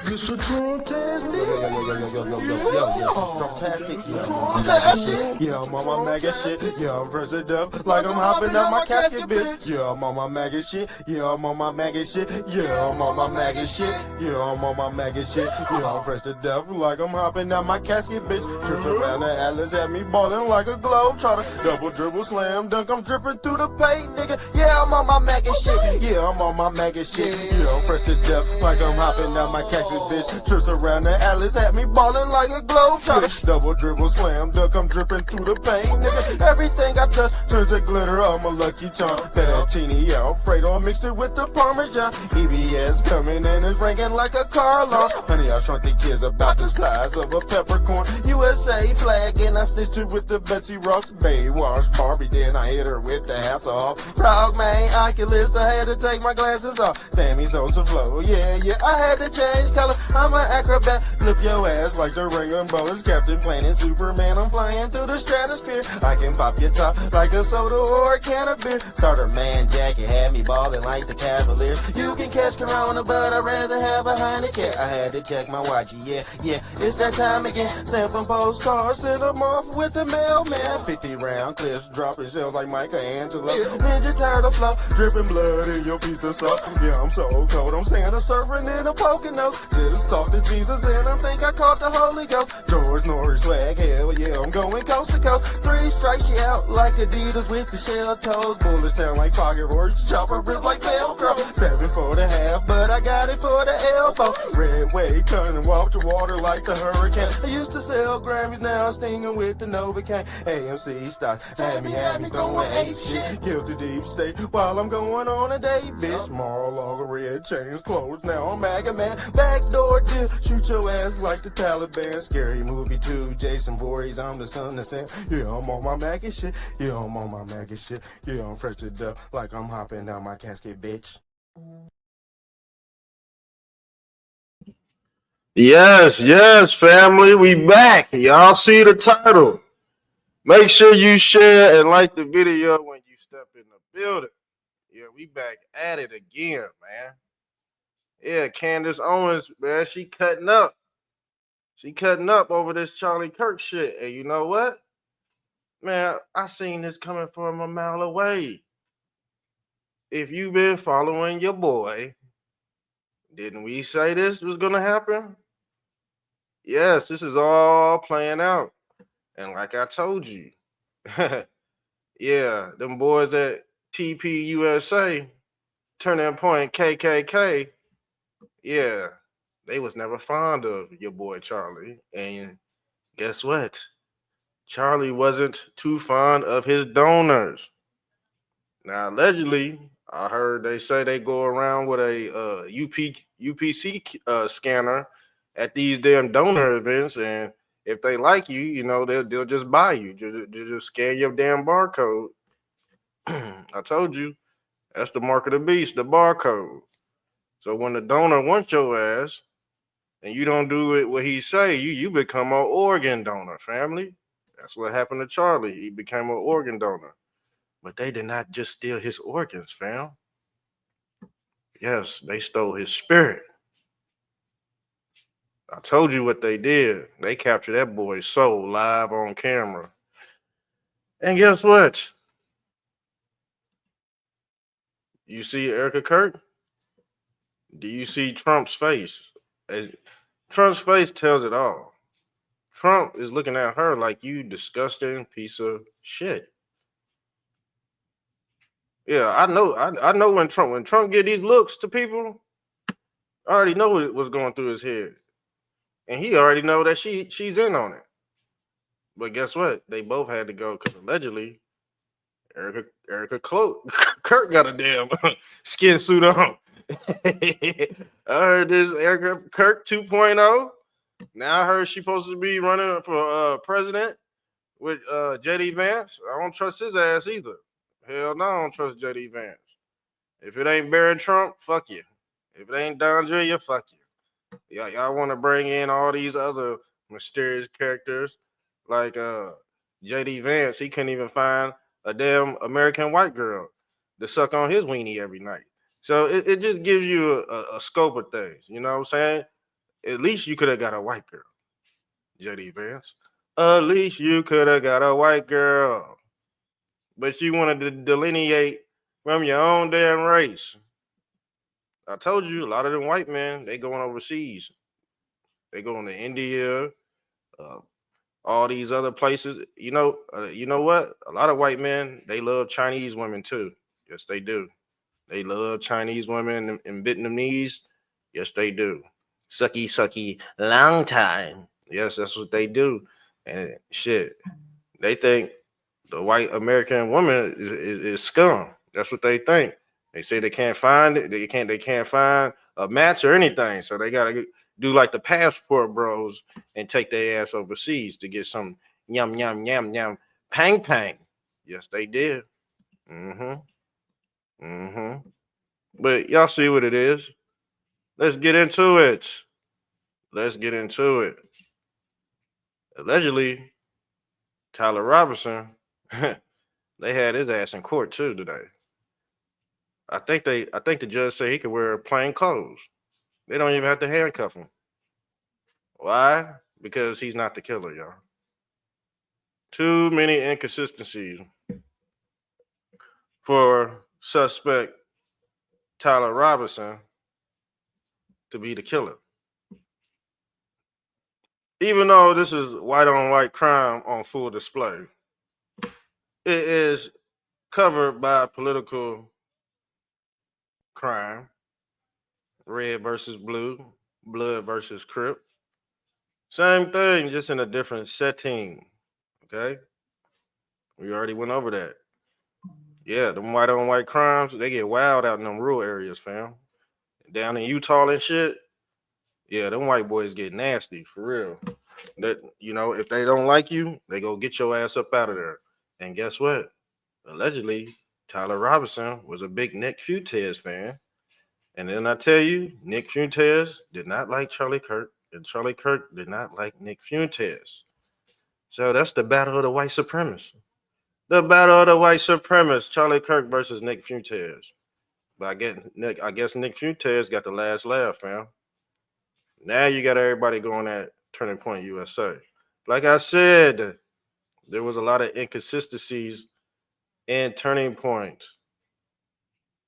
Mr. Trump-tastic. Yeah, I'm on my MAGA shit. Yeah, I'm fresh to death. Like I'm hopping out my casket, bitch. Yeah, I'm on my MAGA shit. Yeah, I'm on my MAGA shit. Yeah, I'm on my MAGA shit. Yeah, I'm on my MAGA shit. Yeah, I'm fresh to death. Like I'm hopping out my casket, bitch. Trips around the Atlas, had me ballin' like a globe. Try to double dribble, slam dunk. I'm dripping through the paint, nigga. Yeah, I'm on my MAGA shit. Yeah, I'm on my MAGA shit. Yeah, I'm fresh to death. Like I'm hopping out my casket, bitch. Trips around the Atlas, had me ballin' like a globe. Try to double dribble, slam dunk. I'm dripping through the paint, nigga. Everything I touch turns to glitter. I'm a lucky charm. Fettuccine Alfredo mixed it with the Parmesan. EBS coming in and ringing like a car alarm. Honey, I shrunk the kids about the size of a peppercorn. USA flag and I stitched it with the Betsy Ross Baywatch Barbie. Then I hit her with the hats off. Frog man, Oculus, I had to take my glasses off. Sammy Sosa flow, yeah, I had to change color. I'm an acrobat, flip your ass like the ring and bowlers. Captain Planet, Superman, I'm flying through the stratosphere. I can pop your top like a soda or a can of beer. Starter man jacket had me ballin' like the Cavaliers. You can catch Corona, but I'd rather have a Heineken. I had to check my watch, yeah, it's that time again. Stamping postcards, send them off with the mailman. 50 round clips, dropping shells like Michelangelo. Ninja Turtle flow, dripping blood in your pizza sauce. Yeah, I'm so cold, I'm Santa surfing in a Pocono. Just talk to Jesus and I think I caught the Holy Ghost. George Norris swag, hell yeah, I'm going coast to coast. 3 strikes you out like Adidas with the shell toes. Bullets down like fireworks, chopper rip like Velcro. 7 for the half, but I got it for the elbow. Red wave, turning walk the water like the hurricane. I used to sell Grammys, now I'm stinging with the Novocaine. AMC stock, had me going ape shit. Guilty deep state while I'm going on a date, bitch. Mar-a-Lago red chains closed, now I'm MAGA man. Backdoor deal, shoot your ass like the Taliban. Scary movie 2, Jason Voorhees, I'm the son of Sam. Yeah, I'm on my MAGA shit. Yeah, I'm on my MAGA shit. Yeah, I'm fresh to death like I'm hopping out my casket, bitch. Yes, family, we back. Y'all see the title. Make sure you share and like the video when you step in the building. Yeah, we back at it again, man. Yeah, Candace Owens, man, she cutting up. She cutting up over this Charlie Kirk shit. And you know what? Man, I seen this coming from a mile away. If you've been following your boy, didn't we say this was going to happen? Yes, this is all playing out. And like I told you, yeah, them boys at TPUSA, Turning Point KKK, yeah, they was never fond of your boy Charlie. And guess what? Charlie wasn't too fond of his donors. Now, allegedly, I heard they say they go around with a UPC scanner at these damn donor events, and if they like you, you know, they'll just buy you. Just scan your damn barcode. I told you, that's the mark of the beast, the barcode. So when the donor wants your ass, and you don't do it what he say, you become an organ donor, family. That's what happened to Charlie. He became an organ donor. But they did not just steal his organs, fam. Yes, they stole his spirit. I told you what they did. They captured that boy's soul live on camera. And guess what? You see Erica Kirk? Do you see Trump's face? Trump's face tells it all. Trump is looking at her like, you disgusting piece of shit. Yeah, I know when Trump get these looks to people, I already know what's going through his head. And he already know that she's in on it. But guess what? They both had to go because allegedly Erica Kirk got a damn skin suit on. I heard this Erica Kirk 2.0. Now I heard she's supposed to be running for president with J.D. Vance. I don't trust his ass either. Hell no, I don't trust J.D. Vance. If it ain't Barron Trump, fuck you. If it ain't Don Jr., fuck you. Y'all want to bring in all these other mysterious characters like J.D. Vance. He couldn't even find a damn American white girl to suck on his weenie every night. So it just gives you a scope of things. You know what I'm saying? at least you could have got a white girl, JD Vance. At least you could have got a white girl. But you wanted to delineate from your own damn race. I told you, a lot of them white men, they going overseas. They going to India, uh, all these other places. You know what? A lot of white men, they love Chinese women too. Yes, they do. They love Chinese women and Vietnamese. Yes, they do. Sucky, sucky, long time. Yes, that's what they do. And shit, they think the white American woman is scum. That's what they think. They say they can't find it. They can't find a match or anything. So they gotta do like the passport bros and take their ass overseas to get some yum yum yum yum pang pang. Yes, they did. Mm-hmm. Mm-hmm. But y'all see what it is. Let's get into it. Let's get into it. Allegedly, Tyler Robinson, they had his ass in court too today. I think the judge said he could wear plain clothes. They don't even have to handcuff him. Why? Because he's not the killer, y'all. Too many inconsistencies for suspect Tyler Robinson to be the killer. Even though this is white on white crime on full display, it is covered by political crime, red versus blue, blood versus crip. Same thing, just in a different setting. Okay, we already went over that. Yeah, them white on white crimes, they get wild out in them rural areas, fam. Down in Utah and shit, yeah, them white boys get nasty for real. That if they don't like you, they go get your ass up out of there. And guess what? Allegedly, Tyler Robinson was a big Nick Fuentes fan. And then I tell you, Nick Fuentes did not like Charlie Kirk, and Charlie Kirk did not like Nick Fuentes. So that's the battle of the white supremacists. The battle of the white supremacists, Charlie Kirk versus Nick Fuentes. But I guess Nick Fuentes got the last laugh, fam. Now you got everybody going at Turning Point USA. Like I said, there was a lot of inconsistencies in Turning Point.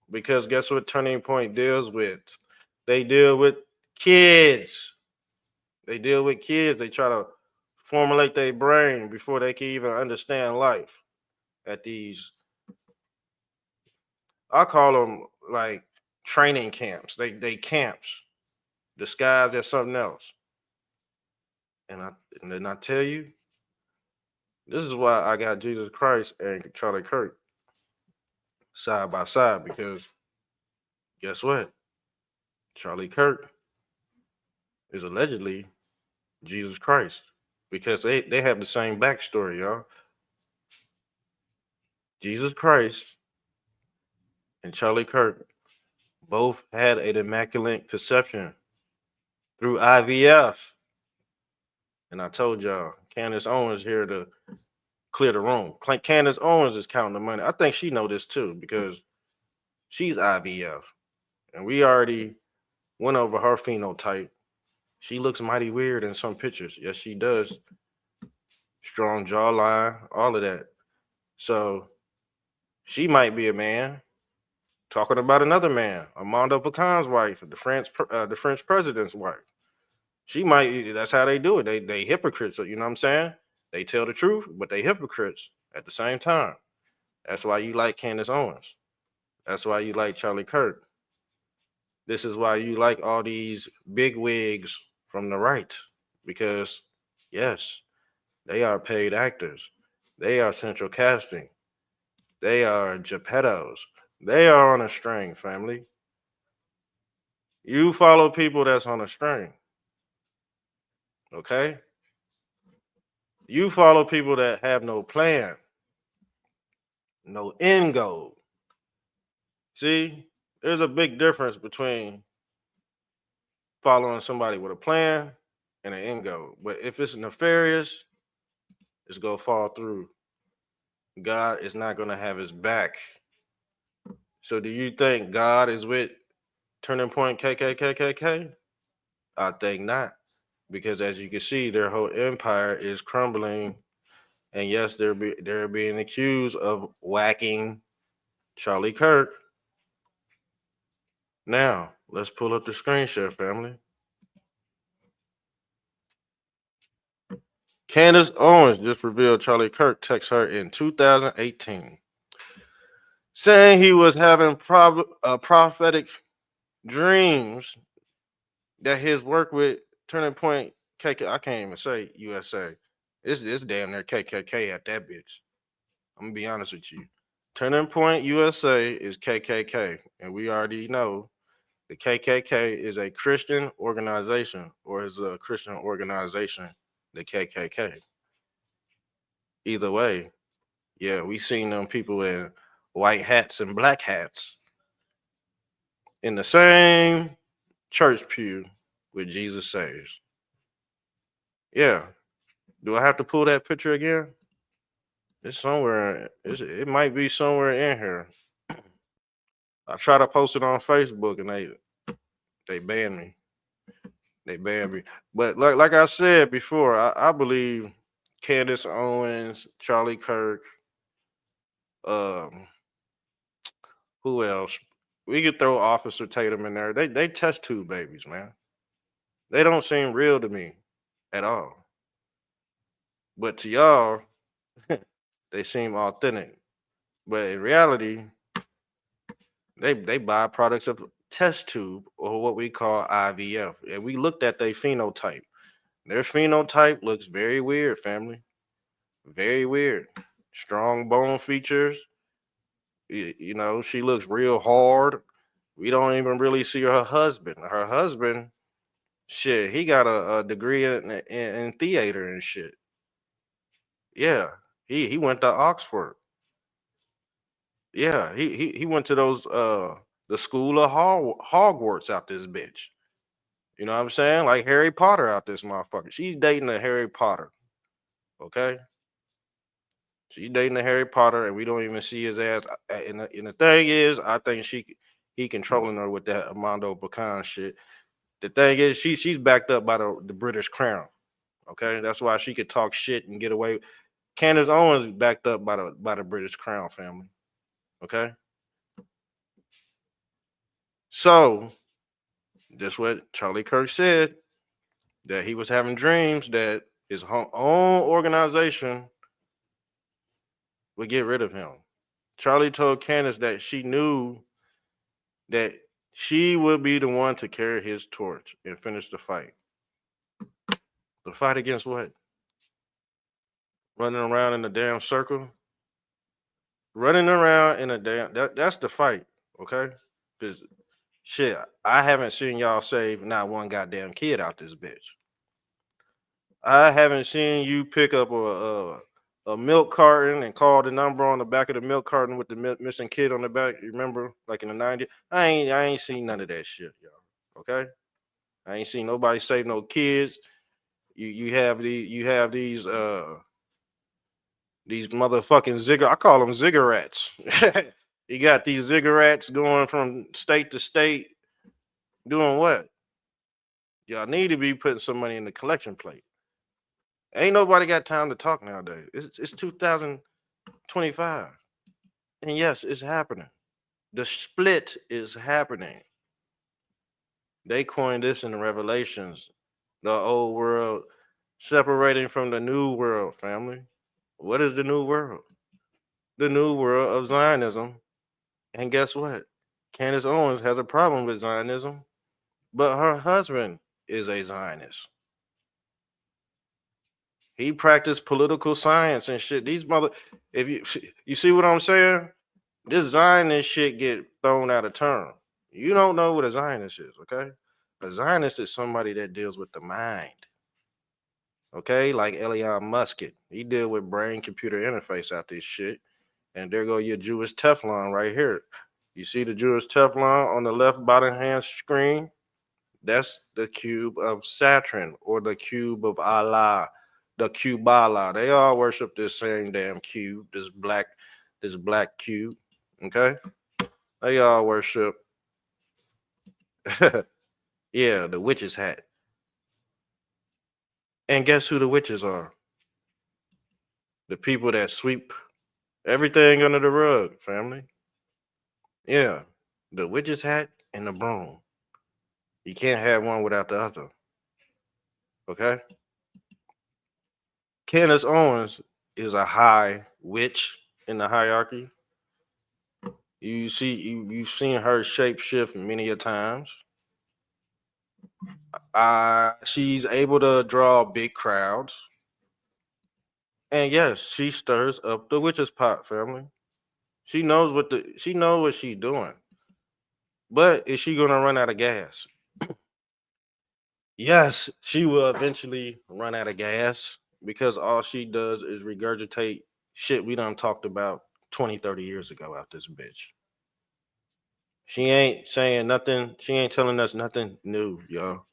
Because guess what Turning Point deals with? They deal with kids. They deal with kids. They try to formulate their brain before they can even understand life at these, I call them like training camps. They camps disguised as something else. And then I tell you, this is why I got Jesus Christ and Charlie Kirk side by side, because guess what? Charlie Kirk is allegedly Jesus Christ, because they have the same backstory, y'all. Jesus Christ and Charlie Kirk both had an immaculate conception through IVF. And I told y'all, Candace Owens here to clear the room. Candace Owens is counting the money. I think she know this too, because she's IVF. And we already went over her phenotype. She looks mighty weird in some pictures. Yes, she does. Strong jawline, all of that. So she might be a man talking about another man, Armando Pecan's wife, the French president's wife. She might. That's how they do it. They hypocrites. You know what I'm saying? They tell the truth, but they hypocrites at the same time. That's why you like Candace Owens. That's why you like Charlie Kirk. This is why you like all these big wigs from the right, because yes, they are paid actors. They are central casting. They are Geppettos. They are on a string, family. You follow people that's on a string. Okay? You follow people that have no plan, no end goal. See, there's a big difference between following somebody with a plan and an end goal. But if it's nefarious, it's going to fall through. God is not going to have his back. So do you think God is with Turning Point KKKKK? I think not. because as you can see, their whole empire is crumbling. And yes, they're being accused of whacking Charlie Kirk. Now, let's pull up the screen share, family. Candace Owens just revealed Charlie Kirk texted her in 2018, saying he was having prophetic dreams that his work with Turning Point KK, I can't even say USA. It's damn near KKK at that bitch. I'm gonna be honest with you. Turning Point USA is KKK, and we already know the KKK is a Christian organization, or is a Christian organization, the KKK. Either way, yeah, we seen them people in white hats and black hats in the same church pew with Jesus Saves. Yeah. Do I have to pull that picture again? It's somewhere. It might be somewhere in here. I try to post it on Facebook and they banned me. They banned me. But like I said before, I believe Candace Owens, Charlie Kirk, um, who else? We could throw Officer Tatum in there. They test tube babies, man. They don't seem real to me at all. But to y'all, they seem authentic. But in reality, they buy products of test tube or what we call IVF. And we looked at their phenotype. Their phenotype looks very weird, family. Very weird. Strong bone features. You know, she looks real hard. We don't even really see her husband. Her husband, shit, he got a degree in theater and shit. Yeah, he went to Oxford. Yeah, he went to those the school of Hogwarts out this bitch. You know what I'm saying? Like Harry Potter out this motherfucker. She's dating a Harry Potter. Okay, she's dating a Harry Potter, and we don't even see his ass. And the thing is, I think he controlling her with that Armando Pecan shit. The thing is, she's backed up by the British Crown. Okay, that's why she could talk shit and get away. Candace Owens backed up by the British Crown family. Okay, so that's what Charlie Kirk said, that he was having dreams that his own organization would get rid of him. Charlie told Candace that she knew that she would be the one to carry his torch and finish the fight. The fight against what? Running around in a damn circle? Running around in a damn that's the fight, okay? Because shit, I haven't seen y'all save not one goddamn kid out this bitch. I haven't seen you pick up a milk carton and call the number on the back of the milk carton with the missing kid on the back. You remember, like in the '90s? I ain't seen none of that shit, y'all. Okay, I ain't seen nobody save no kids. You have these motherfucking I call them ziggurats. You got these ziggurats going from state to state, doing what? Y'all need to be putting some money in the collection plate. Ain't nobody got time to talk nowadays. It's 2025. And yes, it's happening. The split is happening. They coined this in the Revelations, the old world separating from the new world, family. What is the new world? The new world of Zionism. And guess what? Candace Owens has a problem with Zionism, but her husband is a Zionist. He practiced political science and shit. These if you see what I'm saying, this Zionist shit get thrown out of term. You don't know what a Zionist is, okay? A Zionist is somebody that deals with the mind, okay? Like Elon Musk, he deal with brain-computer interface out this shit. And there go your Jewish Teflon right here. You see the Jewish Teflon on the left bottom hand screen? That's the cube of Saturn or the cube of Allah, the Kubala. They all worship this same damn cube, this black cube. Okay? They all worship yeah, the witch's hat. And guess who the witches are? The people that sweep everything under the rug, family. Yeah, the witch's hat and the broom. You can't have one without the other. Okay? Candace Owens is a high witch in the hierarchy. You've seen her shapeshift many a times. She's able to draw big crowds. And yes, she stirs up the witch's pot, family. She knows what she's doing. But is she gonna run out of gas? Yes, she will eventually run out of gas because all she does is regurgitate shit we done talked about 20, 30 years ago out this bitch. She ain't saying nothing, she ain't telling us nothing new, yo.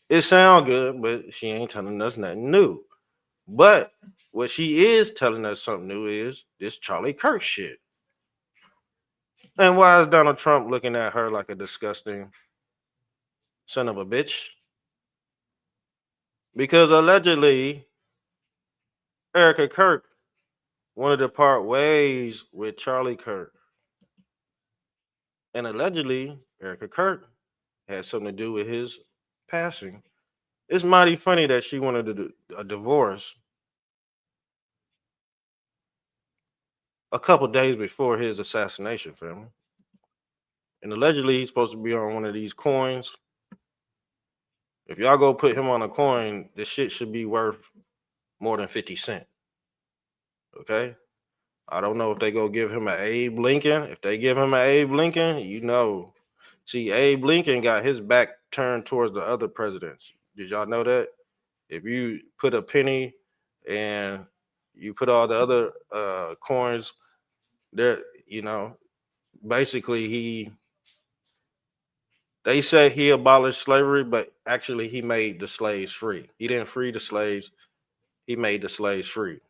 It sound good, but she ain't telling us nothing new. But what she is telling us something new is this Charlie Kirk shit. And why is Donald Trump looking at her like a disgusting son of a bitch? Because allegedly, Erica Kirk wanted to part ways with Charlie Kirk. And allegedly, Erica Kirk had something to do with his passing. It's mighty funny that she wanted a divorce a couple days before his assassination, family. And allegedly, he's supposed to be on one of these coins. If y'all go put him on a coin, the shit should be worth more than 50 cents. Okay? I don't know if they go give him an Abe Lincoln. If they give him an Abe Lincoln, you know. See, Abe Lincoln got his back turned towards the other presidents. Did y'all know that? If you put a penny and you put all the other coins there, you know, basically they say he abolished slavery, but actually he made the slaves free. He didn't free the slaves, he made the slaves free.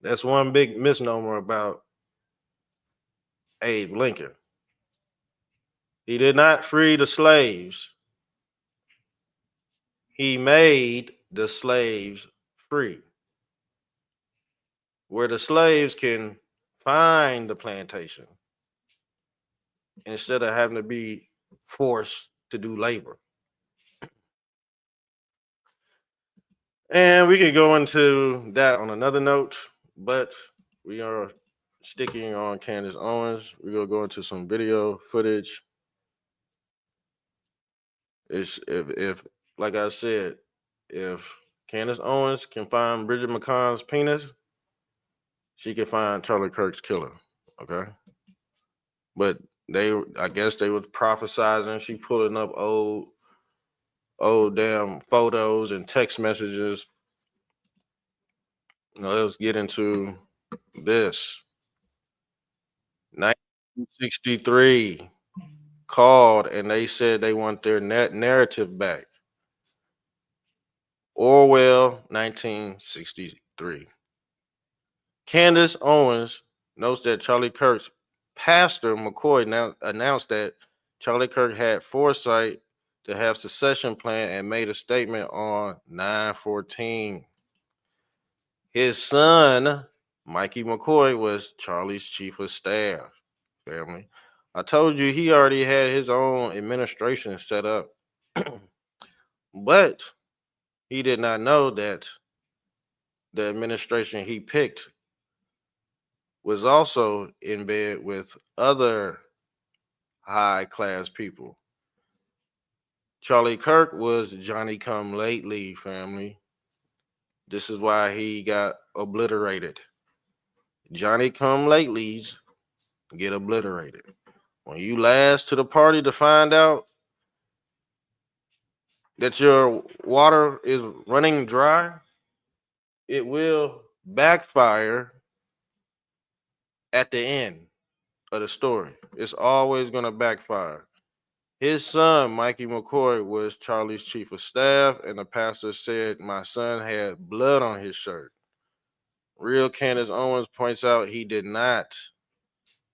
That's one big misnomer about Abe Lincoln. He did not free the slaves. He made the slaves free. Where the slaves can find the plantation instead of having to be forced to do labor. And we could go into that on another note, but we are sticking on Candace Owens. We're gonna go into some video footage. It's if like I said, if Candace Owens can find Bridget McConn's penis, she can find Charlie Kirk's killer. Okay. But I guess they was prophesizing. She pulling up old damn photos and text messages. Let's get into this. 1963 called and they said they want their narrative back. Orwell, 1963. Candace Owens notes that Charlie Kirk's pastor McCoy now announced that Charlie Kirk had foresight to have succession plan and made a statement on 9/14. His son, Mikey McCoy, was Charlie's chief of staff. Family. I told you he already had his own administration set up. But he did not know that the administration he picked was also in bed with other high class people. Charlie Kirk was Johnny come lately, family. This is why he got obliterated. Johnny come latelys get obliterated. When you last to the party to find out that your water is running dry, it will backfire at the end of the story. It's always going to backfire. His son, Mikey McCoy, was Charlie's chief of staff, and the pastor said, "My son had blood on his shirt." Real Candace Owens points out he did not.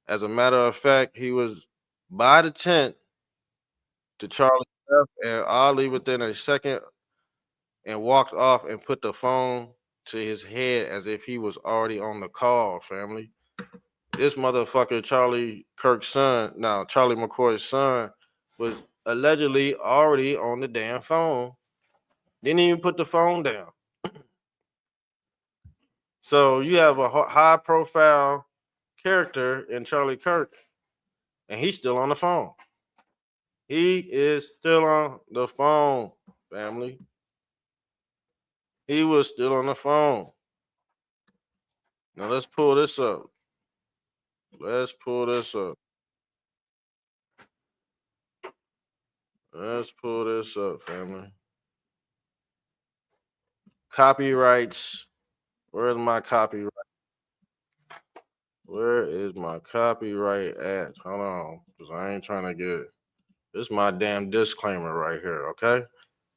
As a matter of fact, he was by the tent to Charlie's death, and oddly, within a second and walked off and put the phone to his head as if he was already on the call, family. This motherfucker, Charlie Kirk's son, now Charlie McCoy's son, was allegedly already on the damn phone. Didn't even put the phone down. So you have a high profile character in Charlie Kirk, and he's still on the phone. He is still on the phone, family. He was still on the phone. Now let's pull this up. Let's pull this up. Let's pull this up, family. Copyrights. Where's my copyright? Where is my copyright at? Hold on, because I ain't trying to get this is my damn disclaimer right here, okay?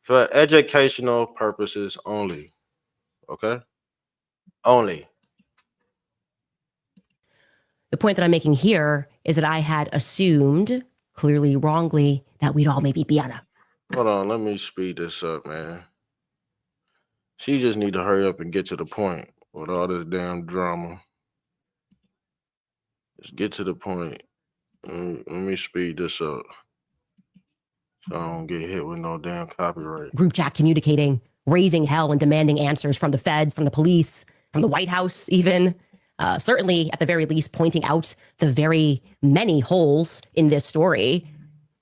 For educational purposes only. Okay? Only. The point that I'm making here is that I had assumed, clearly wrongly, that we'd all maybe be on a... Hold on, let me speed this up, man. She just need to hurry up and get to the point with all this damn drama. Just get to the point. Let me speed this up so I don't get hit with no damn copyright. Group chat communicating, raising hell and demanding answers from the feds, from the police, from the White House even. Certainly, at the very least, pointing out the very many holes in this story.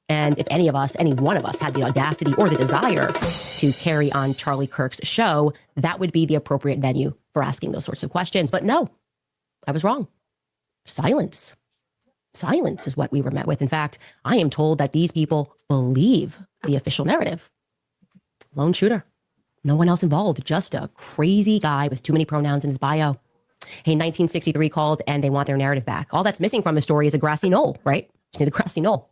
And if any one of us had the audacity or the desire to carry on Charlie Kirk's show, that would be the appropriate venue for asking those sorts of questions. But no, I was wrong. Silence. Silence is what we were met with. In fact, I am told that these people believe the official narrative. Lone shooter. No one else involved. Just a crazy guy with too many pronouns in his bio. Hey, 1963 called and they want their narrative back. All that's missing from the story is a grassy knoll, right? Just need a grassy knoll.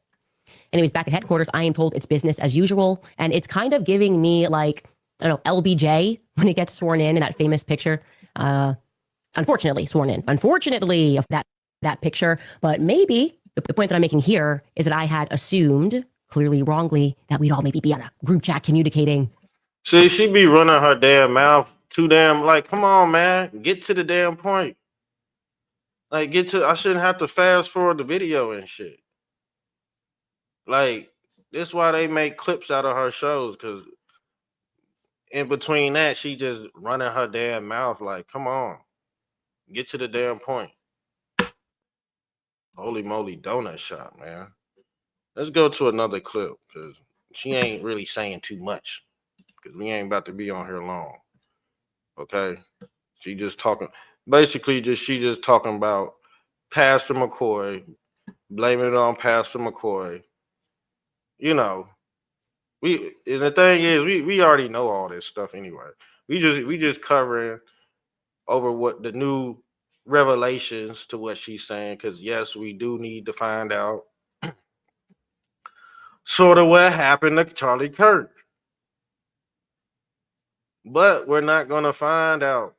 Anyways, back at headquarters, I am told it's business as usual. And it's kind of giving me like, I don't know, LBJ when he gets sworn in that famous picture. Unfortunately, sworn in. Unfortunately, of that picture. But maybe the point that I'm making here is that I had assumed, clearly wrongly, that we'd all maybe be on a group chat communicating. See, she be running her damn mouth too damn, like, come on, man. Get to the damn point. Like, I shouldn't have to fast forward the video and shit. Like, this is why they make clips out of her shows, because in between that, she just running her damn mouth like, come on. Get to the damn point. Holy moly donut shop, man. Let's go to another clip, because she ain't really saying too much, because we ain't about to be on here long. Okay? She just talking, basically she just talking about Pastor McCoy, blaming it on Pastor McCoy. You know, and the thing is, we already know all this stuff anyway. We just covering over what the new revelations to what she's saying, because yes, we do need to find out sort of what happened to Charlie Kirk. But we're not gonna find out.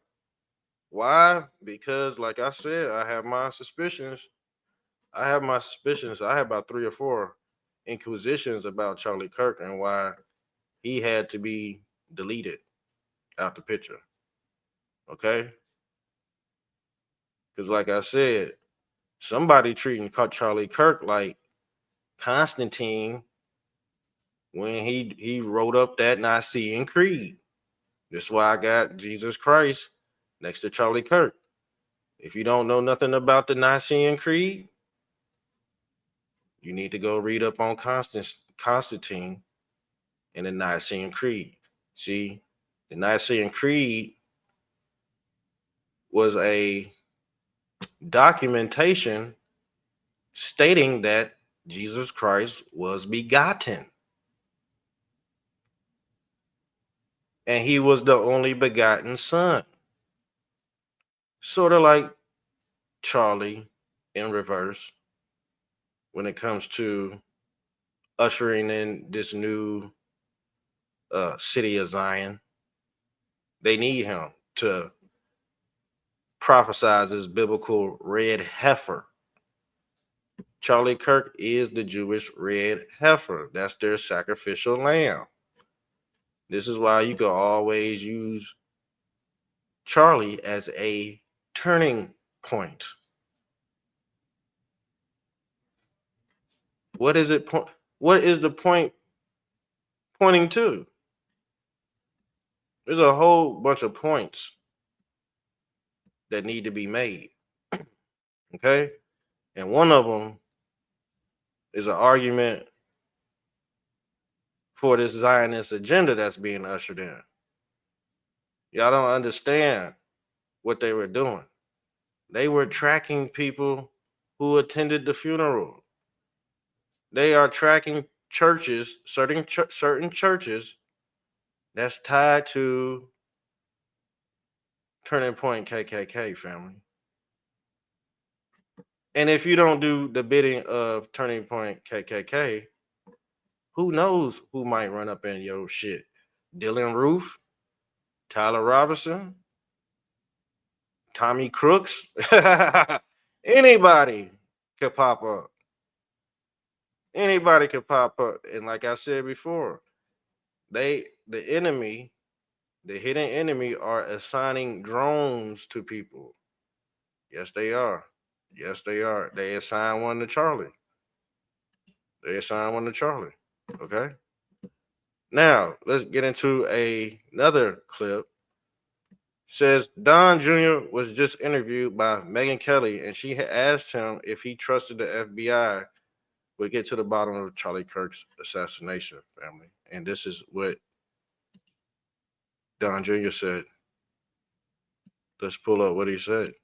Why? Because, like I said, I have my suspicions. I have about 3 or 4 inquisitions about Charlie Kirk and why he had to be deleted out the picture. Okay? Because, like I said, somebody treating Charlie Kirk like Constantine when he wrote up that Nicene Creed. That's why I got Jesus Christ next to Charlie Kirk. If you don't know nothing about the Nicene Creed, you need to go read up on Constantine and the Nicene Creed. See, the Nicene Creed was a documentation stating that Jesus Christ was begotten. And he was the only begotten son. Sort of like Charlie in reverse when it comes to ushering in this new city of Zion. They need him to prophesize this biblical red heifer. Charlie Kirk is the Jewish red heifer. That's their sacrificial lamb. This is why you could always use Charlie as a turning point. What is it? What is the point pointing to? There's a whole bunch of points that need to be made. Okay, and one of them is an argument for this Zionist agenda that's being ushered in. Y'all don't understand what they were doing. They were tracking people who attended the funeral. They are tracking churches, certain churches that's tied to Turning Point KKK, family. And if you don't do the bidding of Turning Point KKK, who knows who might run up in your shit? Dylan Roof, Tyler Robinson, Tommy Crooks, anybody could pop up. Anybody could pop up. And like I said before, the enemy, the hidden enemy, are assigning drones to people. Yes, they are. Yes, they are. They assign one to Charlie. Okay. Now let's get into another clip. Says Don Jr. was just interviewed by Megyn Kelly, and she had asked him if he trusted the FBI would get to the bottom of Charlie Kirk's assassination, family. And this is what Don Jr. said. Let's pull up what he said.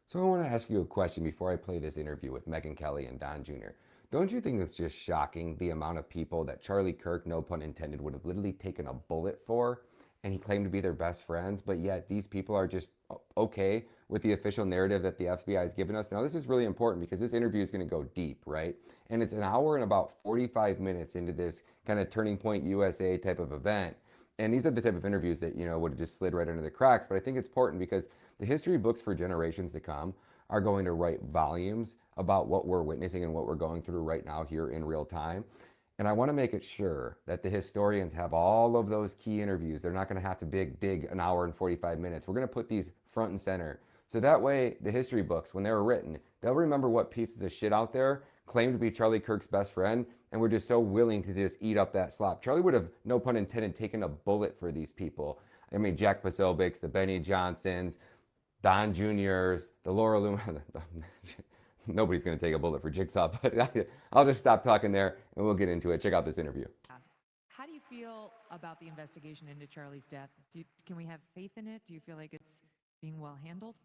So I want to ask you a question before I play this interview with Megyn Kelly and Don Jr. Don't you think it's just shocking the amount of people that Charlie Kirk, no pun intended, would have literally taken a bullet for, and he claimed to be their best friends, but yet these people are just okay with the official narrative that the FBI has given us? Now, this is really important because this interview is going to go deep, right? And it's an hour and about 45 minutes into this kind of Turning Point USA type of event. And these are the type of interviews that, would have just slid right under the cracks. But I think it's important because the history books for generations to come are going to write volumes about what we're witnessing and what we're going through right now here in real time. And I want to make it sure that the historians have all of those key interviews. They're not going to have to dig an hour and 45 minutes. We're going to put these front and center. So that way, the history books, when they were written, they'll remember what pieces of shit out there claimed to be Charlie Kirk's best friend, and we're just so willing to just eat up that slop. Charlie would have, no pun intended, taken a bullet for these people. I mean, Jack Posobiec's, the Benny Johnsons, Don Jr.'s, the Laura Loomis. Nobody's going to take a bullet for Jigsaw, but I'll just stop talking there and we'll get into it. Check out this interview. How do you feel about the investigation into Charlie's death? Can we have faith in it? Do you feel like it's being well handled?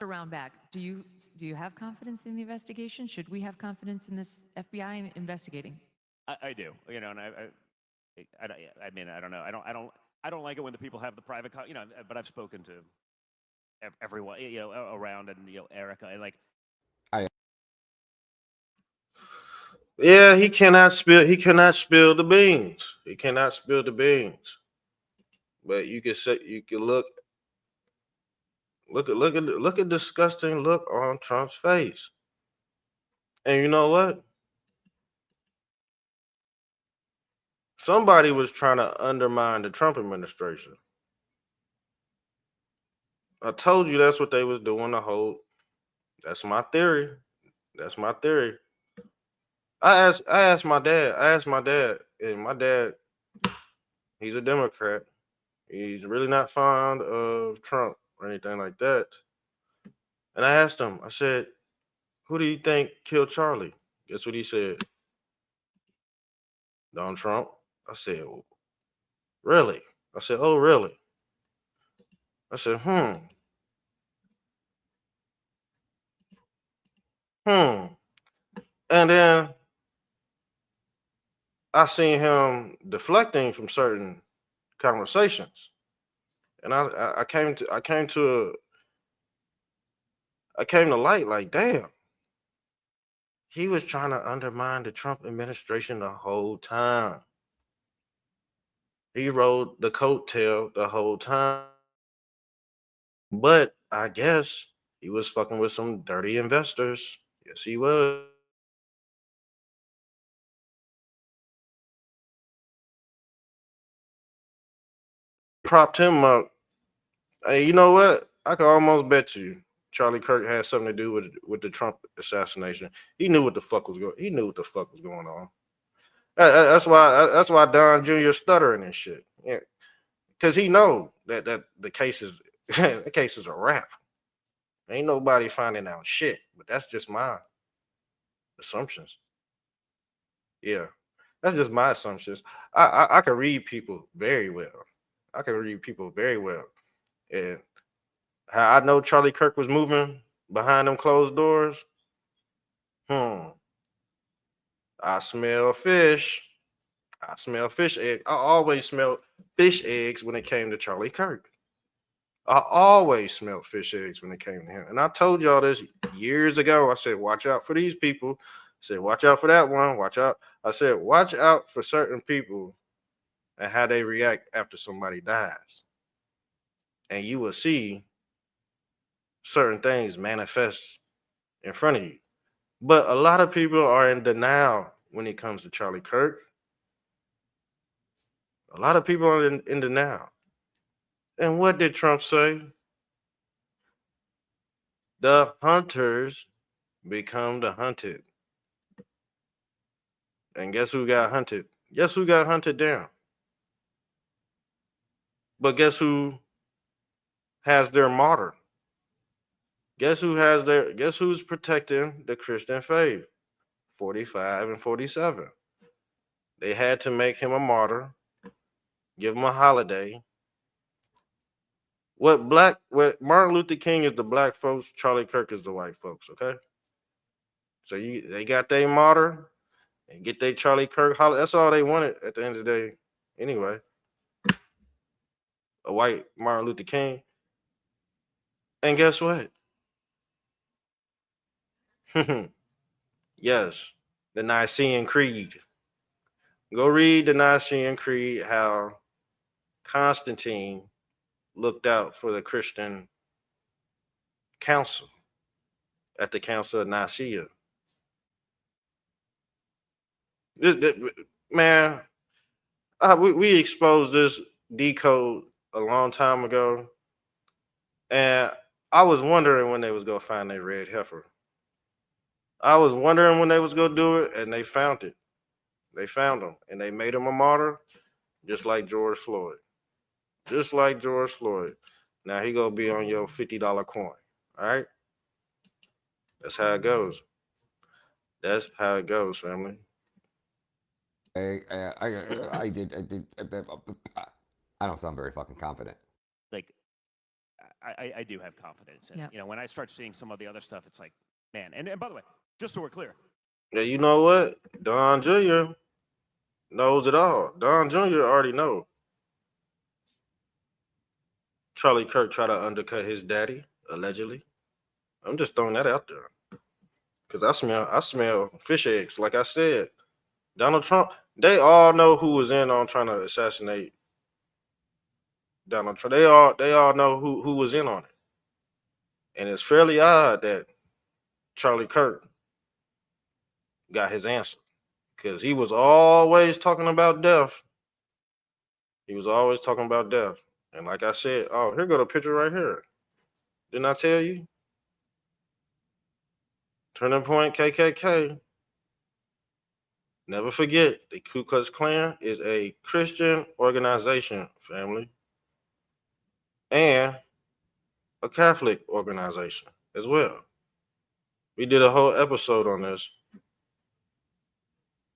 Around back, do you have confidence in the investigation? Should we have confidence in this FBI investigating? I do, and I mean, I don't know. I don't like it when the people have the private, but I've spoken to everyone, around, and Erica, and like. Yeah, he cannot spill the beans. He cannot spill the beans. But you can look at disgusting look on Trump's face. And you know what? Somebody was trying to undermine the Trump administration. I told you that's what they was doing that's my theory. I asked my dad, and my dad, he's a Democrat. He's really not fond of Trump or anything like that. And I asked him, I said, who do you think killed Charlie? Guess what he said? Donald Trump. I said, really? I said, oh, really? I said, And then I seen him deflecting from certain conversations. And I came to light like, damn. He was trying to undermine the Trump administration the whole time. He rode the coattail the whole time. But I guess he was fucking with some dirty investors. Yes, he was. propped him up. Hey, you know what? I could almost bet you Charlie Kirk had something to do with the Trump assassination. He knew what the fuck was going. He knew what the fuck was going on. That's why Don Jr. stuttering and shit. Yeah, because he know that the case is the case is a wrap. Ain't nobody finding out shit. But that's just my assumptions. Yeah, that's just my assumptions. I can read people very well. I can read people very well, and how I know Charlie Kirk was moving behind them closed doors. Hmm. I smell fish. I smell fish egg. I always smelled fish eggs when it came to Charlie Kirk. I always smelled fish eggs when it came to him. And I told y'all this years ago. I said, watch out for these people. I said, watch out for that one. Watch out. I said, watch out for certain people and how they react after somebody dies. And you will see certain things manifest in front of you. But a lot of people are in denial when it comes to Charlie Kirk. A lot of people are in denial. And what did Trump say? The hunters become the hunted. And guess who got hunted? Guess who got hunted down? But guess who has their martyr? Guess who's protecting the Christian faith? 45 and 47. They had to make him a martyr, give him a holiday. What Martin Luther King is the black folks, Charlie Kirk is the white folks, okay? So they got their martyr and get their Charlie Kirk holiday. That's all they wanted at the end of the day. Anyway, a white Martin Luther King. And guess what? Yes, the Nicene Creed. Go read the Nicene Creed, how Constantine looked out for the Christian council at the Council of Nicaea. Man, we exposed this decode a long time ago, and I was wondering when they was gonna find their red heifer. I was wondering when they was gonna do it, and they found it. They found him, and they made him a martyr, just like George Floyd. Just like George Floyd. Now he gonna be on your $50 coin. All right. That's how it goes. That's how it goes, family. I don't sound very fucking confident. Like, I do have confidence. And, Yep. you know, when I start seeing some of the other stuff, it's like, man. And by the way, just so we're clear, Yeah, you know what? Don Jr. knows it all. Don Jr. already know. Charlie Kirk tried to undercut his daddy, allegedly. I'm just throwing that out there. Cause I smell fish eggs. Like I said, Donald Trump, they all know who was in on trying to assassinate Donald Trump. They all know who was in on it. And it's fairly odd that Charlie Kirk got his answer. Because he was always talking about death. He was always talking about death. And like I said, oh, here go the picture right here. Didn't I tell you? Turning Point KKK. Never forget, the Ku Klux Klan is a Christian organization, family, and a Catholic organization as well. We did a whole episode on this.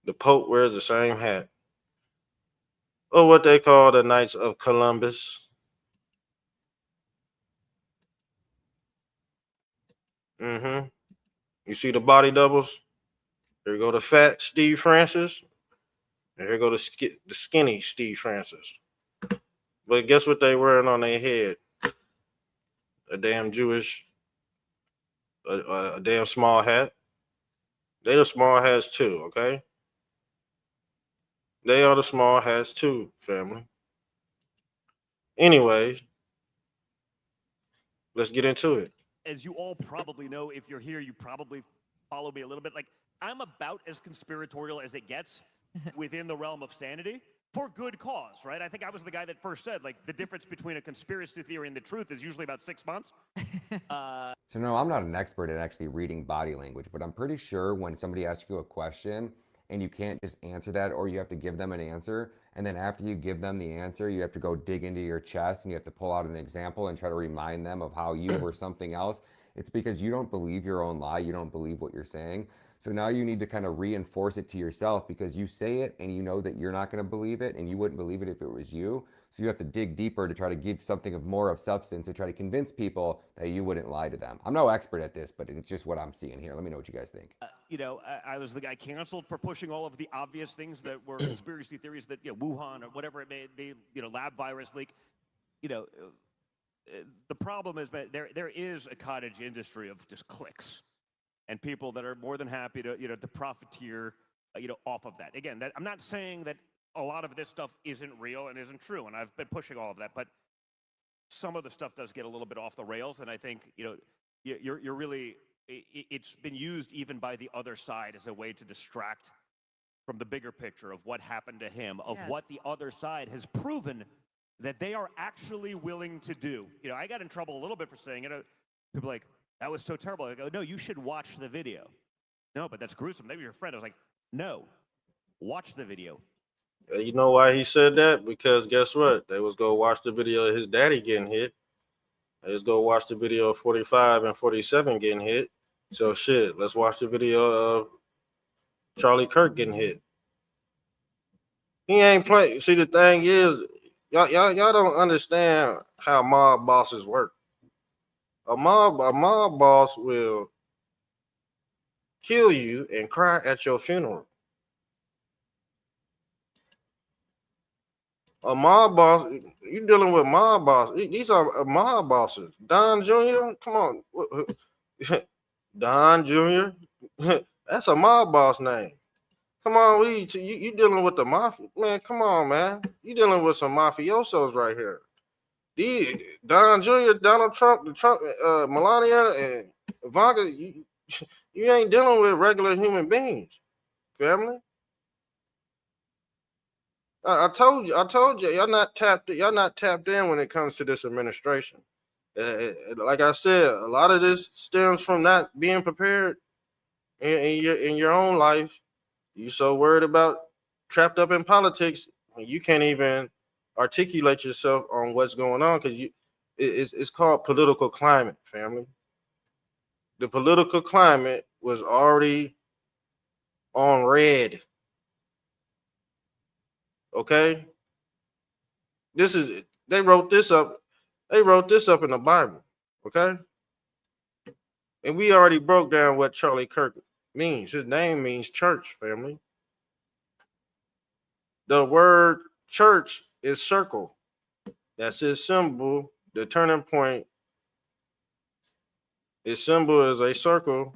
The Pope wears the same hat, or what they call the Knights of Columbus. Mm-hmm. You see the body doubles? Here go the fat Steve Francis, and here go the skinny Steve Francis. But guess what they wearing on their head? A damn Jewish, a damn small hat. They the small hats too, okay? They are the small hats too, family. Anyway, let's get into it. as you all probably know, if you're here, you probably follow me a little bit. Like, I'm about as conspiratorial as it gets within the realm of sanity. for good cause, right? I think I was the guy that first said, like, the difference between a conspiracy theory and the truth is usually about 6 months. So no, I'm not an expert at actually reading body language, but I'm pretty sure when somebody asks you a question and you can't just answer that, or you have to give them an answer, and then after you give them the answer, you have to go dig into your chest and you have to pull out an example and try to remind them of how you were something else. It's because you don't believe your own lie. You don't believe what you're saying. So now you need to kind of reinforce it to yourself, because you say it and you know that you're not going to believe it, and you wouldn't believe it if it was you. So you have to dig deeper to try to give something of more of substance to try to convince people that you wouldn't lie to them. I'm no expert at this, but it's just what I'm seeing here. Let me know what you guys think. You know, I was the guy canceled for pushing all of the obvious things that were conspiracy theories, that, you know, Wuhan or whatever it may be, you know, lab virus leak. You know, the problem is that there is a cottage industry of just clicks and people that are more than happy to, you know, to profiteer, you know, off of that. Again, I'm not saying that a lot of this stuff isn't real and isn't true, and I've been pushing all of that, but some of the stuff does get a little bit off the rails, and I think, you know, you're really, it's been used even by the other side as a way to distract from the bigger picture of what happened to him, of what the other side has proven that they are actually willing to do. You know, I got in trouble a little bit for saying it. People are like, that was so terrible. I go, no, you should watch the video. No, but that's gruesome. Maybe your friend. I was like, no, watch the video. You know why he said that? Because guess what? They was go watch the video of his daddy getting hit. They was go watch the video of 45 and 47 getting hit. So shit, let's watch the video of Charlie Kirk getting hit. He ain't playing. See, the thing is, y'all don't understand how mob bosses work. A mob boss will kill you and cry at your funeral. A mob boss, you dealing with mob boss. These are mob bosses. Don Jr., come on. Don Jr., that's a mob boss name. Come on, you dealing with the mafia. Man, come on, man. You dealing with some mafiosos right here. Don Jr., Donald Trump, Melania, and Ivanka, you ain't dealing with regular human beings, family. I told you, y'all not tapped in when it comes to this administration. Like I said, a lot of this stems from not being prepared in your own life. You so worried about trapped up in politics, you can't even articulate yourself on what's going on, because it's called political climate, family. The political climate was already on red. Okay, they wrote this up in the Bible. Okay, and we already broke down what Charlie Kirk means. His name means church, family. The word church is circle. That's his symbol. The turning point, his symbol is a circle.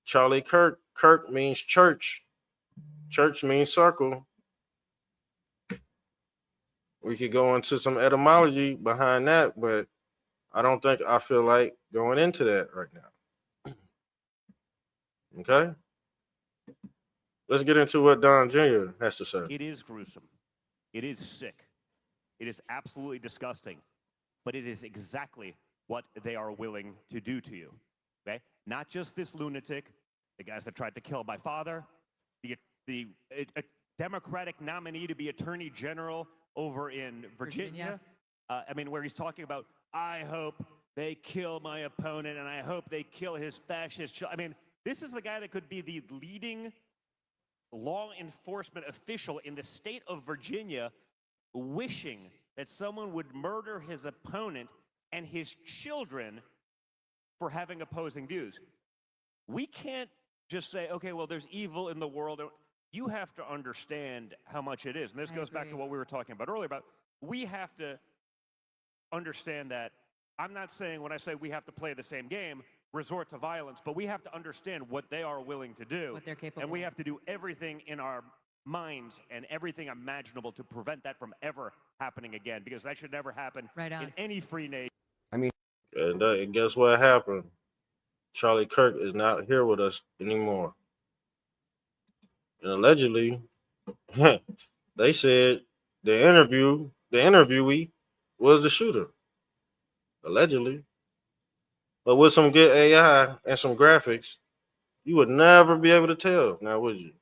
Charlie Kirk means church. Church means circle. We could go into some etymology behind that, but I feel like going into that right now. Okay? Let's get into what Don Jr. has to say. It is gruesome. It is sick. It is absolutely disgusting. But it is exactly what they are willing to do to you. Okay? Not just this lunatic, the guys that tried to kill my father, the Democratic nominee to be Attorney General over in Virginia. I mean, where he's talking about, I hope they kill my opponent and I hope they kill his fascist. I mean, this is the guy that could be the leading law enforcement official in the state of Virginia, wishing that someone would murder his opponent and his children for having opposing views. We can't just say, okay, well, there's evil in the world. You have to understand how much it is. And this goes back to what we were talking about earlier about, we have to understand that. I'm not saying when I say we have to play the same game, resort to violence, but we have to understand what they are willing to do. What they're capable and we of. have to do everything in our minds and everything imaginable to prevent that from ever happening again, because that should never happen in any free nation. I mean, And guess what happened? Charlie Kirk is not here with us anymore. And allegedly, they said the interviewee was the shooter, allegedly. But with some good AI and some graphics, you would never be able to tell now, would you?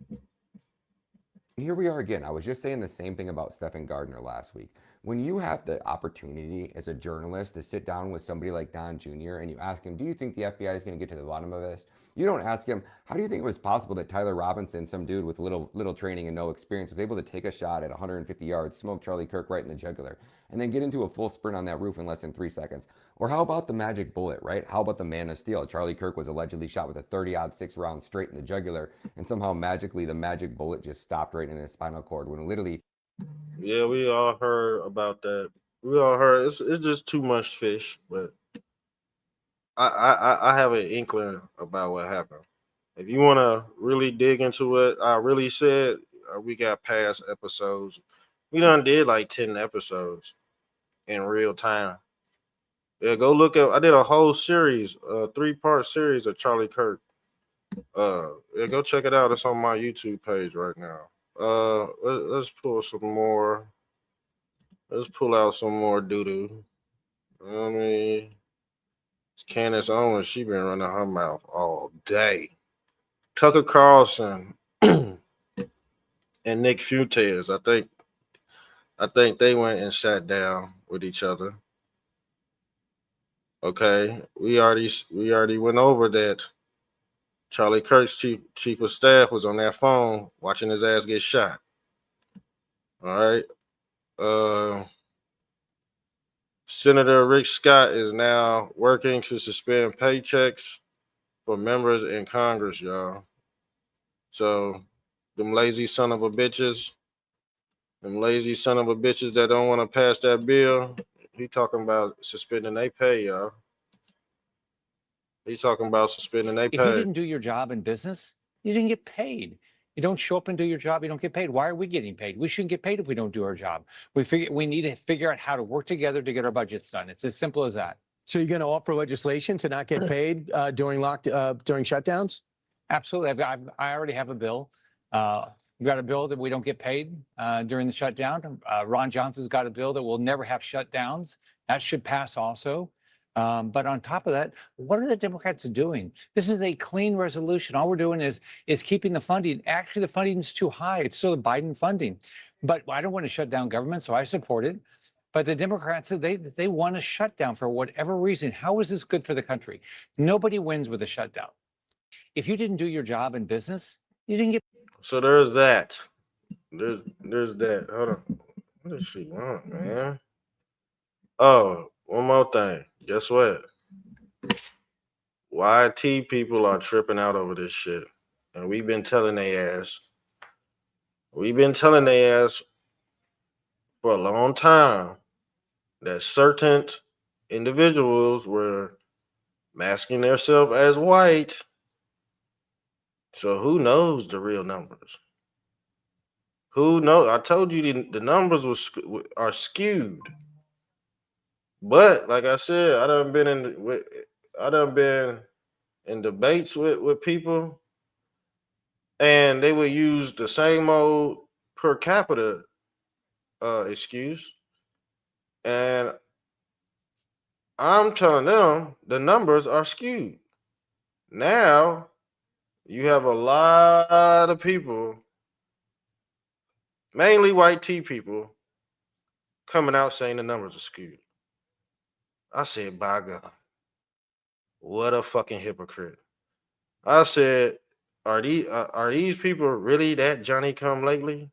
And here we are again. I was just saying the same thing about Stephen Gardner last week. When you have the opportunity as a journalist to sit down with somebody like Don Jr. and you ask him, do you think the FBI is going to get to the bottom of this? You don't ask him, how do you think it was possible that Tyler Robinson, some dude with little training and no experience, was able to take a shot at 150 yards, smoke Charlie Kirk right in the jugular, and then get into a full sprint on that roof in less than 3 seconds? Or how about the magic bullet, right? How about the Man of Steel? Charlie Kirk was allegedly shot with a 30-odd 6 round straight in the jugular, and somehow magically the magic bullet just stopped right in his spinal cord when literally. Yeah, we all heard about that. We all heard it's just too much fish, but I have an inkling about what happened. If you want to really dig into it, I really said we got past episodes. We done did like 10 episodes in real time. Yeah, go look up. I did a whole series, a 3-part series of Charlie Kirk. Yeah, go check it out. It's on my YouTube page right now. Let's pull some more. Let's pull out some more doo doo. I mean, Candace Owens, she been running her mouth all day. Tucker Carlson and Nick Fuentes, I think they went and sat down with each other. Okay, we already went over that. Charlie Kirk's chief of staff was on that phone watching his ass get shot. All right. Senator Rick Scott is now working to suspend paychecks for members in Congress, y'all. So them lazy son of a bitches that don't want to pass that bill, he talking about suspending their pay, y'all. He's talking about suspending their pay. If you didn't do your job in business, you didn't get paid. You don't show up and do your job, you don't get paid. Why are we getting paid? We shouldn't get paid if we don't do our job. We need to figure out how to work together to get our budgets done. It's as simple as that. So you're going to offer legislation to not get paid during shutdowns? Absolutely. I already have a bill. We've got a bill that we don't get paid during the shutdown. Ron Johnson's got a bill that will never have shutdowns. That should pass also. But on top of that, what are the Democrats doing? This is a clean resolution. All we're doing is keeping the funding. Actually, the funding is too high. It's still the Biden funding. But I don't want to shut down government, so I support it. But the Democrats, they want to shut down for whatever reason. How is this good for the country? Nobody wins with a shutdown. If you didn't do your job in business, you didn't get. So there's that. There's that. Hold on. What does she want, man? Oh, one more thing. Guess what? YT people are tripping out over this shit. And we've been telling their ass. We've been telling their ass for a long time that certain individuals were masking themselves as white. So who knows the real numbers? Who knows? I told you the numbers are skewed. But like I said, I done been in debates with people, and they would use the same old per capita excuse. And I'm telling them the numbers are skewed. Now you have a lot of people, mainly white tea people, coming out saying the numbers are skewed. I said, by God, what a fucking hypocrite. I said, are these people really that Johnny come lately?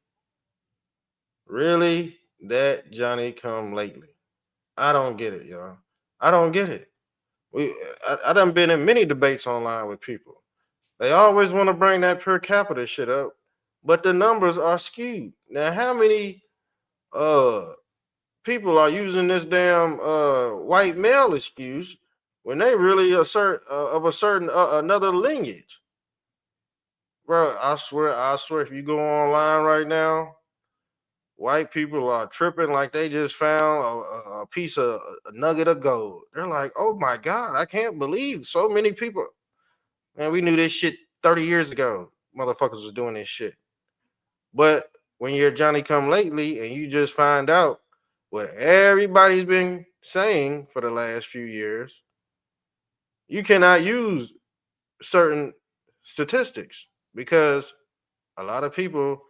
Really that Johnny come lately? I don't get it, y'all. I don't get it. I done been in many debates online with people. They always want to bring that per capita shit up, but the numbers are skewed. Now, how many people are using this damn white male excuse when they really assert of a certain another lineage? Bro, I swear, if you go online right now, white people are tripping like they just found a piece of a nugget of gold. They're like, oh my God, I can't believe so many people. Man, we knew this shit 30 years ago. motherfuckers was doing this shit. But when you're Johnny come lately and you just find out what everybody's been saying for the last few years, you cannot use certain statistics because a lot of people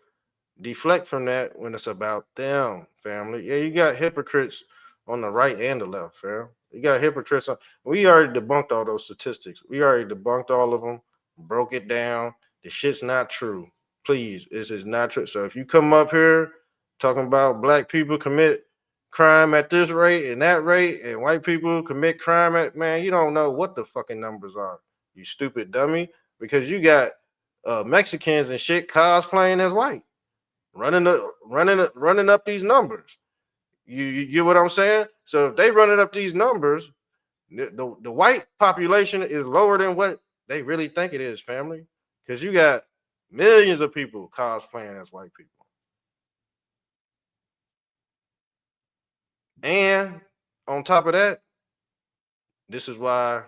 deflect from that when it's about them, family. Yeah, you got hypocrites on the right and the left, fam. You got hypocrites on. We already debunked all those statistics. We already debunked all of them, broke it down. The shit's not true. Please, this is not true. So if you come up here talking about black people commit crime at this rate and that rate, and white people commit crime at, man, you don't know what the fucking numbers are, you stupid dummy, because you got Mexicans and shit cosplaying as white, running up these numbers. You get what I'm saying? So if they running up these numbers, the white population is lower than what they really think it is, family. Because you got millions of people cosplaying as white people. And on top of that, this is why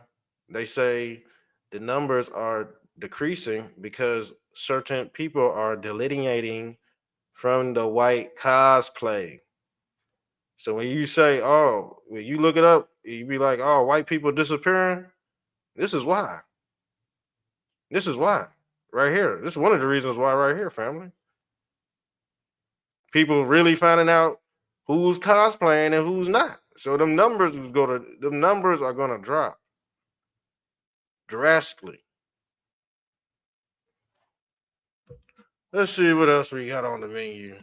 they say the numbers are decreasing, because certain people are delineating from the white cosplay. So when you say, oh, when you look it up, you be like, oh, white people disappearing. This is why. This is why. Right here. This is one of the reasons why right here, family. People really finding out who's cosplaying and who's not. So them numbers are gonna drop drastically. Let's see what else we got on the menu.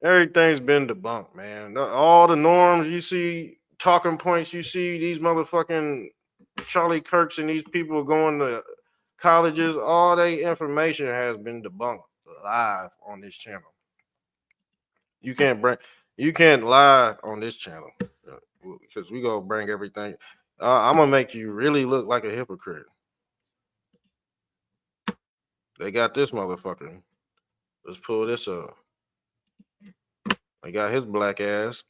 Everything's been debunked, man. All the norms you see, talking points you see, these motherfucking Charlie Kirks and these people going to colleges, all their information has been debunked live on this channel. You can't lie on this channel because we gonna bring everything. I'm gonna make you really look like a hypocrite. They got this motherfucker. Let's pull this up. They got his black ass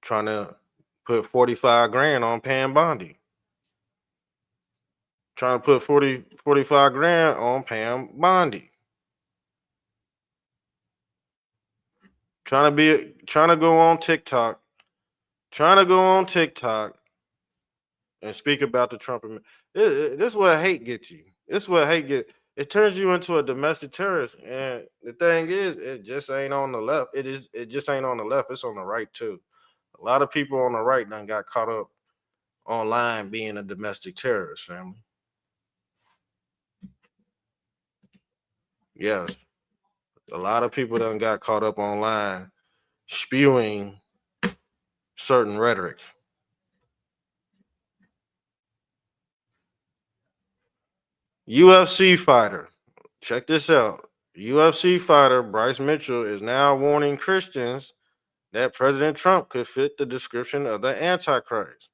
trying to put 45 grand on Pam Bondi. Trying to put 45 grand on Pam Bondi. Trying to go on TikTok. Trying to go on TikTok and speak about the Trump. This is what hate gets you. This is what hate get. It turns you into a domestic terrorist. And the thing is, it just ain't on the left. It just ain't on the left. It's on the right too. A lot of people on the right done got caught up online being a domestic terrorist, family. Yes. A lot of people done got caught up online spewing certain rhetoric. UFC fighter. Check this out. UFC fighter Bryce Mitchell is now warning Christians that President Trump could fit the description of the Antichrist.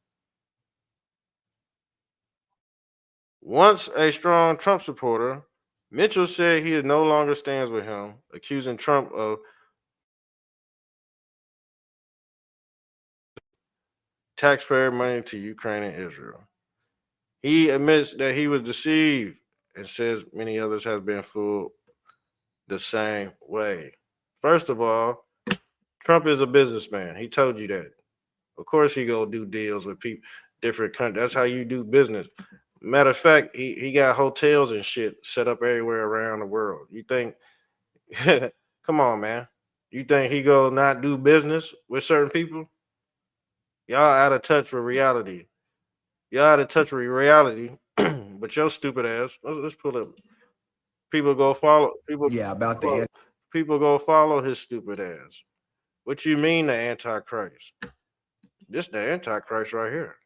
Once a strong Trump supporter, Mitchell said he no longer stands with him, accusing Trump of taxpayer money to Ukraine and Israel. He admits that he was deceived and says many others have been fooled the same way. First of all, Trump is a businessman. He told you that. Of course, he go do deals with people, different countries. That's how you do business. Matter of fact, he got hotels and shit set up everywhere around the world. You think, come on, man. You think he go not do business with certain people? Y'all out of touch with reality. Y'all out of touch with reality, but your stupid ass. Let's pull up. People go follow. People go follow his stupid ass. What you mean the Antichrist? This the Antichrist right here.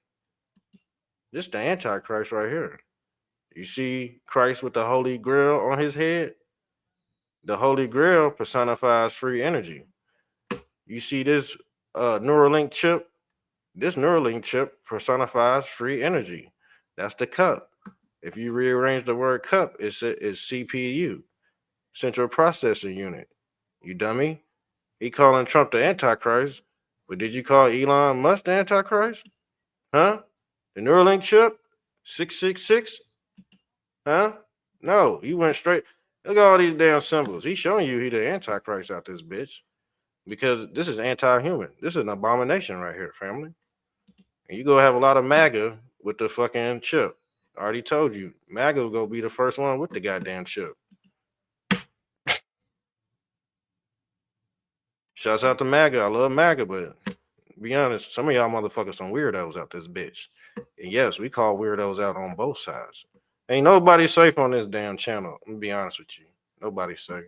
This the Antichrist right here. You see Christ with the Holy Grail on his head? The Holy Grail personifies free energy. You see this Neuralink chip? This Neuralink chip personifies free energy. That's the cup. If you rearrange the word cup, it's CPU, Central Processing Unit. You dummy. He calling Trump the Antichrist, but did you call Elon Musk the Antichrist? Huh? The Neuralink chip? 666? Huh? No, he went straight. Look at all these damn symbols. He's showing you he the Antichrist out this bitch. Because this is anti-human. This is an abomination right here, family. And you go have a lot of MAGA with the fucking chip. I already told you, MAGA will go be the first one with the goddamn chip. Shouts out to MAGA. I love MAGA, but be honest, some of y'all motherfuckers some weirdos out this bitch. And yes, we call weirdos out on both sides. Ain't nobody safe on this damn channel. I'm gonna be honest with you. Nobody's safe.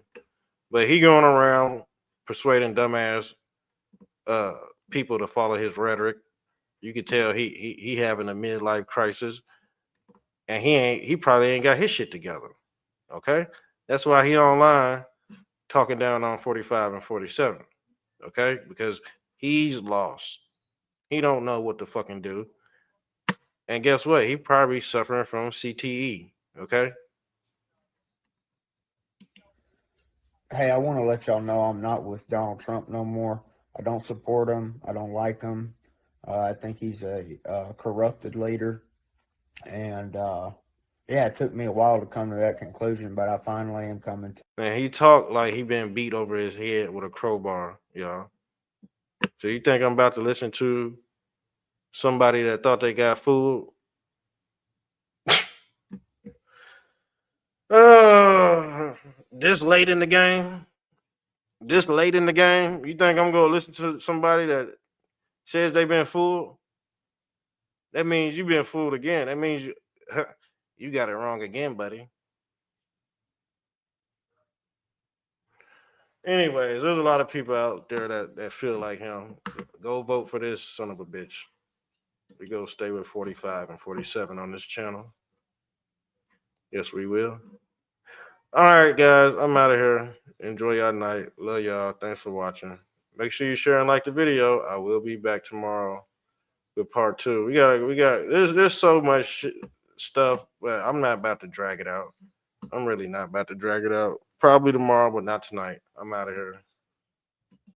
But he going around persuading dumbass people to follow his rhetoric. You could tell he having a midlife crisis, and he probably ain't got his shit together. Okay, that's why he online talking down on 45 and 47. Okay, because he's lost. He don't know what to fucking do. And guess what? He probably suffering from CTE. Okay. Hey, I want to let y'all know I'm not with Donald Trump no more. I don't support him. I don't like him. I think he's a corrupted leader. And yeah, it took me a while to come to that conclusion, but I finally am coming to. And he talked like he been beat over his head with a crowbar, y'all. So you think I'm about to listen to somebody that thought they got fooled? This late in the game? This late in the game? You think I'm going to listen to somebody that says they've been fooled? That means you've been fooled again. That means you got it wrong again, buddy. Anyways, there's a lot of people out there that feel like him. Go vote for this son of a bitch. We go stay with 45 and 47 on this channel. Yes, we will. All right, guys, I'm out of here. Enjoy your night. Love y'all. Thanks for watching. Make sure you share and like the video. I will be back tomorrow with part 2. We got there's so much stuff, but I'm not about to drag it out. I'm really not about to drag it out. Probably tomorrow, but not tonight. I'm out of here.